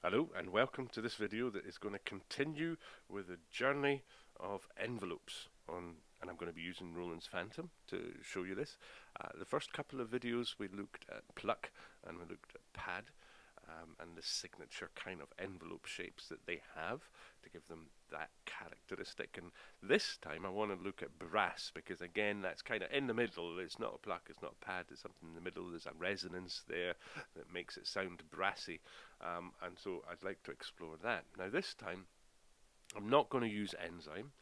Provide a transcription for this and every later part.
Hello and welcome to this video that is going to continue with the journey of envelopes and I'm going to be using Roland's Fantom to show you this. The first couple of videos we looked at pluck and we looked at pad and the signature kind of envelope shapes that they have to give them that characteristic, and this time I want to look at brass because again that's kind of in the middle. It's not a pluck, it's not a pad, it's something in the middle. There's a resonance there that makes it sound brassy, and so I'd like to explore that. Now this time I'm not going to use enzyme.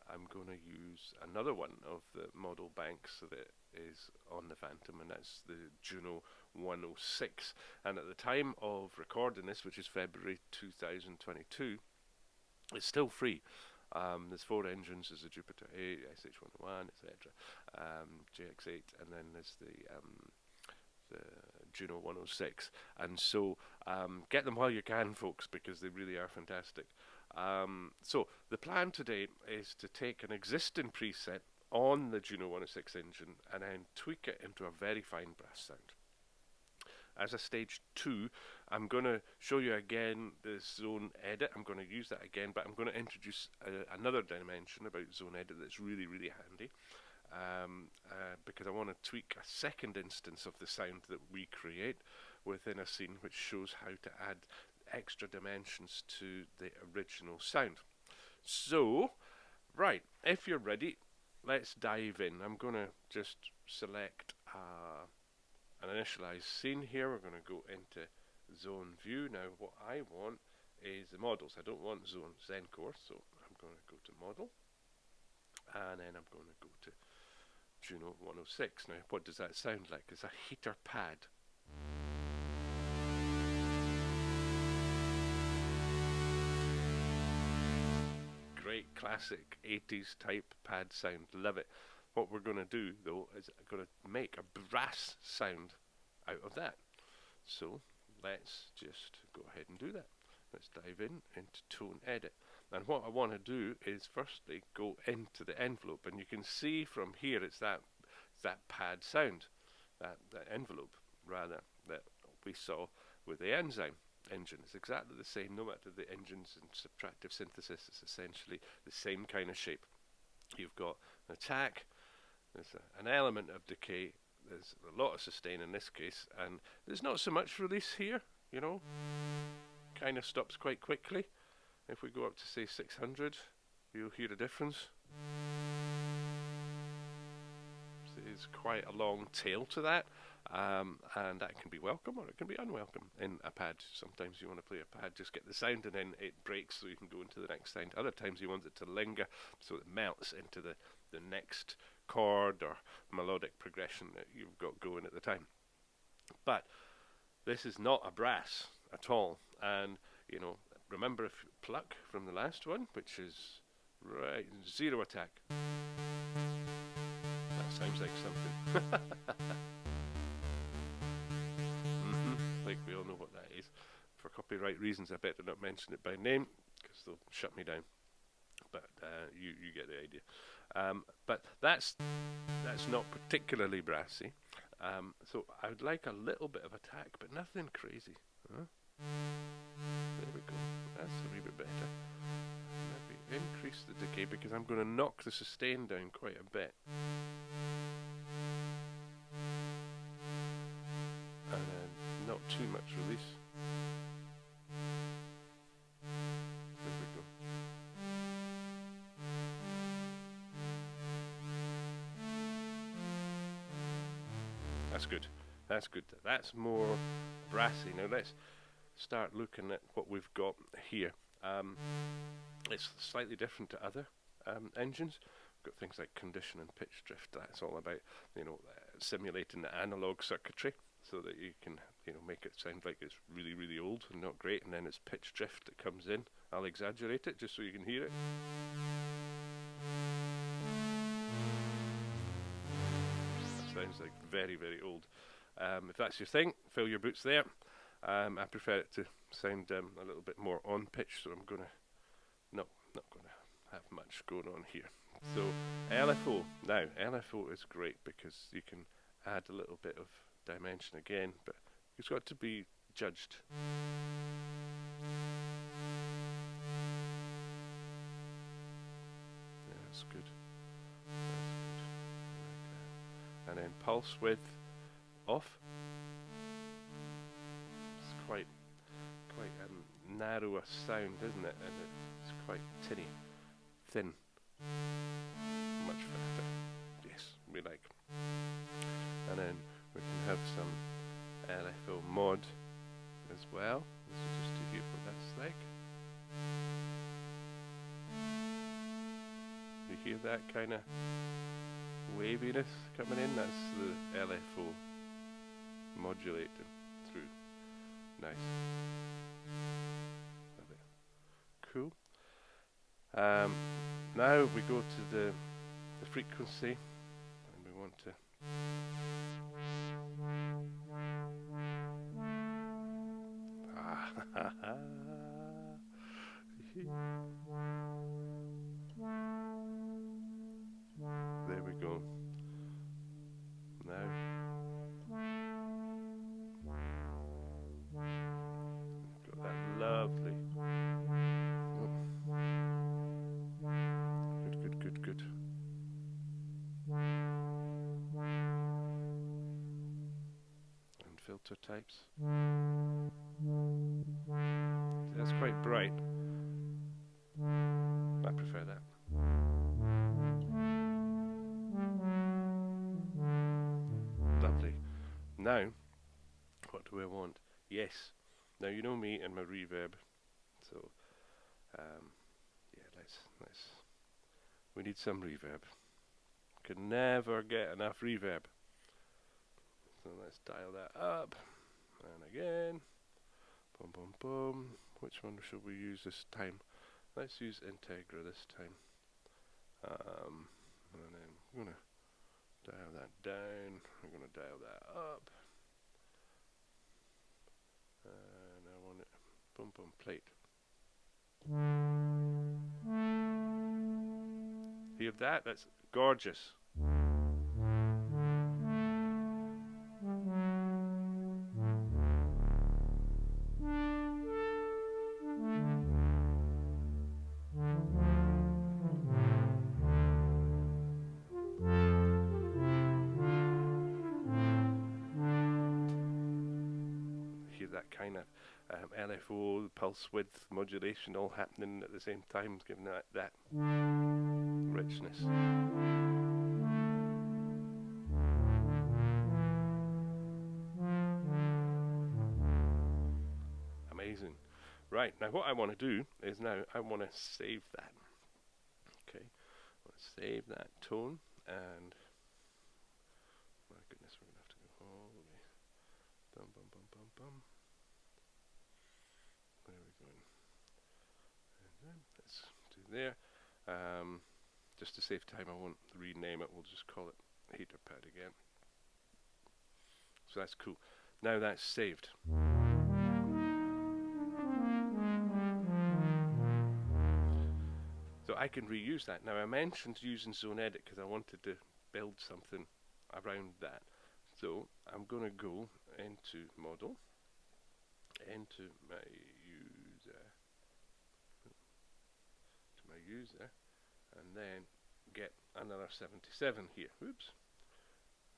I'm going to use another one of the model banks that is on the Fantom, and that's the Juno-106. And at the time of recording this, which is February 2022, it's still free. There's 4 engines. There's the Jupiter 8, SH101, etc., JX8, and then there's the Juno 106. And so get them while you can, folks, because they really are fantastic. So the plan today is to take an existing preset on the Juno 106 engine and then tweak it into a very fine brass sound. As a stage 2, I'm going to show you again the zone edit. I'm going to use that again, but I'm going to introduce another dimension about zone edit that's really, really handy. Because I want to tweak a second instance of the sound that we create within a scene, which shows how to add extra dimensions to the original sound. So, right, if you're ready, let's dive in. I'm going to just select an initialized scene here. We're going to go into zone view. Now what I want is the models. I don't want zone Zencore, so I'm going to go to model, and then I'm going to go to Juno 106. Now what does that sound like? It's a heater pad. Great classic 80s type pad sound, love it. What we're going to do though is going to make a brass sound out of that. So let's just go ahead and do that. Let's dive into tone edit. And what I want to do is firstly go into the envelope, and you can see from here it's that pad sound, that envelope rather, that we saw with the enzyme engine. It's exactly the same, no matter the engines and subtractive synthesis. It's essentially the same kind of shape. You've got an attack, there's an element of decay, there's a lot of sustain in this case, and there's not so much release here, you know, kind of stops quite quickly. If we go up to say 600, you'll hear a difference. There's quite a long tail to that, and that can be welcome or it can be unwelcome in a pad. Sometimes you want to play a pad, just get the sound, and then it breaks so you can go into the next sound. Other times you want it to linger so it melts into the next chord or melodic progression that you've got going at the time. But this is not a brass at all, and you know, remember if you pluck from the last one, which is right, 0 attack. Sounds like something. Like we all know what that is. For copyright reasons, I better not mention it by name because they'll shut me down. But you get the idea. But that's not particularly brassy. So I would like a little bit of attack, but nothing crazy. Huh? There we go. That's a wee bit better. Maybe increase the decay because I'm going to knock the sustain down quite a bit. And then not too much release. There we go. That's good. That's good. That's more brassy. Now let's start looking at what we've got here. It's slightly different to other engines. We've got things like condition and pitch drift. That's all about, you know, simulating the analog circuitry so that you can, you know, make it sound like it's really, really old and not great. And then it's pitch drift that comes in. I'll exaggerate it just so you can hear it. That sounds like very, very old. If that's your thing, fill your boots there. I prefer it to sound a little bit more on pitch, so I'm gonna not gonna have much going on here. So LFO. Now LFO is great because you can add a little bit of dimension again, but it's got to be judged. That's good. That's good. Like that. And then pulse width off. It's quite narrow a sound, isn't it? And it's quite tinny, thin, much fatter. Yes, we like. And then we can have some LFO mod as well. This is just to hear what that's like. You hear that kind of waviness coming in? That's the LFO modulating through. Nice. Love it. Cool. Now we go to the frequency, and we want to there we go. Now got that lovely. Good. And filter types. That's quite bright. I prefer that. Lovely. Now, what do I want? Yes. Now you know me and my reverb. So, yeah, let's. We need some reverb. Can never get enough reverb. So let's dial that up. And again. Boom, boom, boom. Which one should we use this time? Let's use Integra this time. And then we're going to dial that down. We're going to dial that up. And I want it. Boom, boom, plate. Hear that? That's gorgeous. Hear that kind of LFO, pulse width modulation all happening at the same time, giving that richness. Amazing. Right, now what I want to do is now I want to save that. Okay, I want to save that tone, and my goodness, we're going to have to go all the way. Bum, bum, bum, bum, bum. Where are we going? And then let's do there. Just to save time, I won't rename it. We'll just call it heater pad again. So that's cool. Now that's saved. So I can reuse that. Now I mentioned using Zone Edit because I wanted to build something around that. So I'm going to go into Model, into my user, and then get another 77 here. Whoops.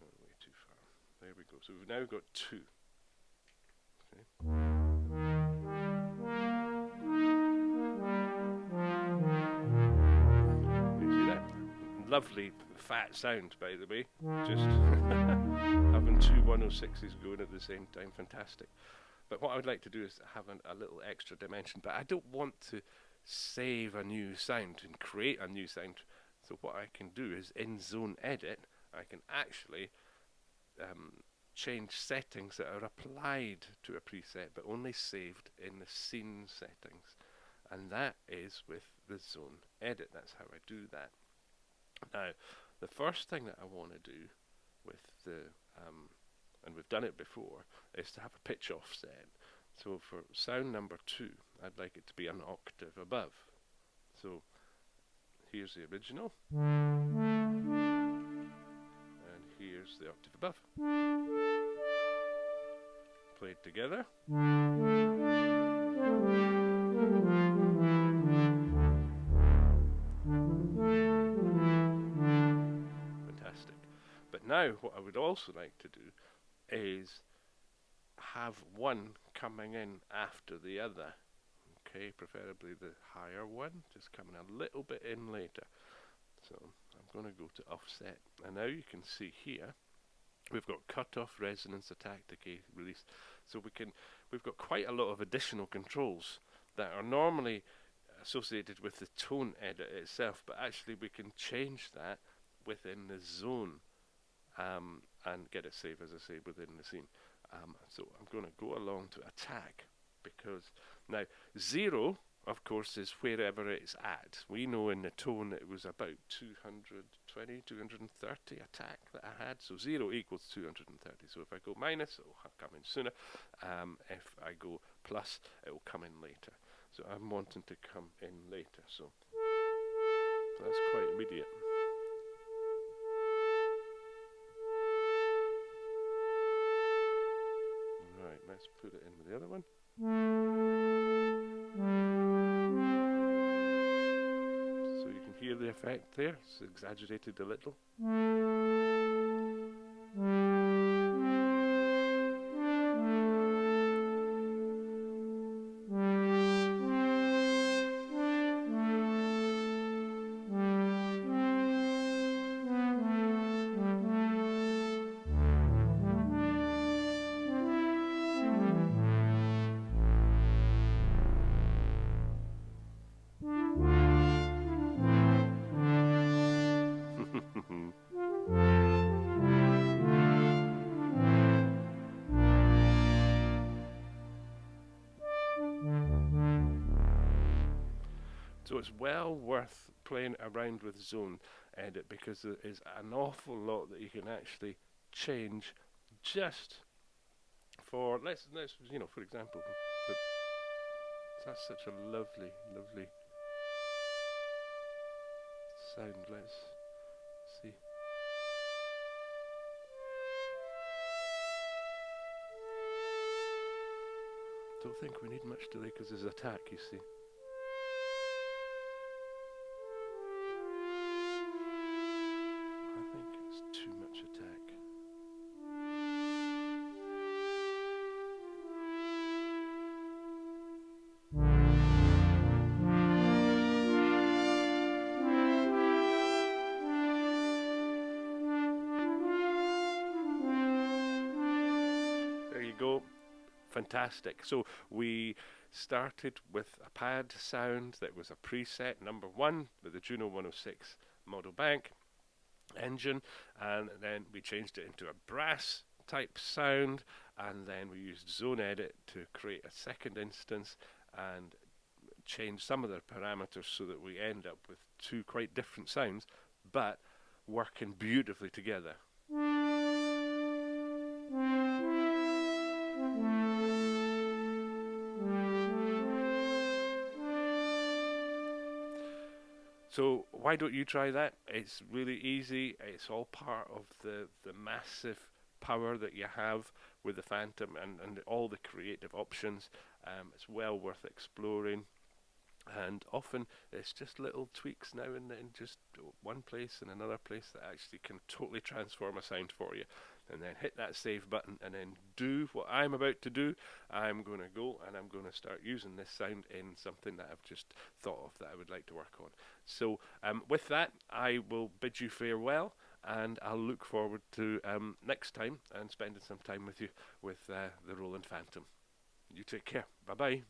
Oh, way too far. There we go. So we've now got two. Okay. You see that? Lovely fat sound, by the way. Just having two 106s going at the same time. Fantastic. But what I would like to do is have a little extra dimension. But I don't want to save a new sound and create a new sound. So what I can do is in Zone Edit, I can actually change settings that are applied to a preset but only saved in the scene settings. And that is with the Zone Edit. That's how I do that. Now, the first thing that I want to do with the, and we've done it before, is to have a pitch offset. So for sound number 2, I'd like it to be an octave above. So here's the original, and here's the octave above. Played together. Now what I would also like to do is have one coming in after the other. Okay, preferably the higher one, just coming a little bit in later. So I'm going to go to offset, and now you can see here we've got cutoff, resonance, attack, decay, release. So we've got quite a lot of additional controls that are normally associated with the tone edit itself, but actually we can change that within the zone and get it saved, as I say, within the scene. So I'm going to go along to attack, because now 0, of course, is wherever it's at. We know in the tone it was about 220, 230 attack that I had. So 0 equals 230. So if I go minus, it will come in sooner. If I go plus, it will come in later. So I'm wanting to come in later. So that's quite immediate. Right, let's put it in with the other one. So you can hear the effect there. It's exaggerated a little. So it's well worth playing around with zone edit, because there is an awful lot that you can actually change just for, let's you know, for example, that's such a lovely sound. Let's see. Don't think we need much delay because there's attack, you see. I think it's too much attack. There you go. Fantastic. So we started with a pad sound that was a preset number 1 with the Juno-106 model bank engine, and then we changed it into a brass type sound, and then we used zone edit to create a second instance and change some of the parameters so that we end up with 2 quite different sounds but working beautifully together. So why don't you try that? It's really easy. It's all part of the massive power that you have with the Fantom and all the creative options. It's well worth exploring. And often it's just little tweaks now and then, just one place and another place, that actually can totally transform a sound for you. And then hit that save button and then do what I'm about to do. I'm going to go and I'm going to start using this sound in something that I've just thought of that I would like to work on. So with that, I will bid you farewell, and I'll look forward to next time and spending some time with you with the Roland Fantom. You take care. Bye-bye.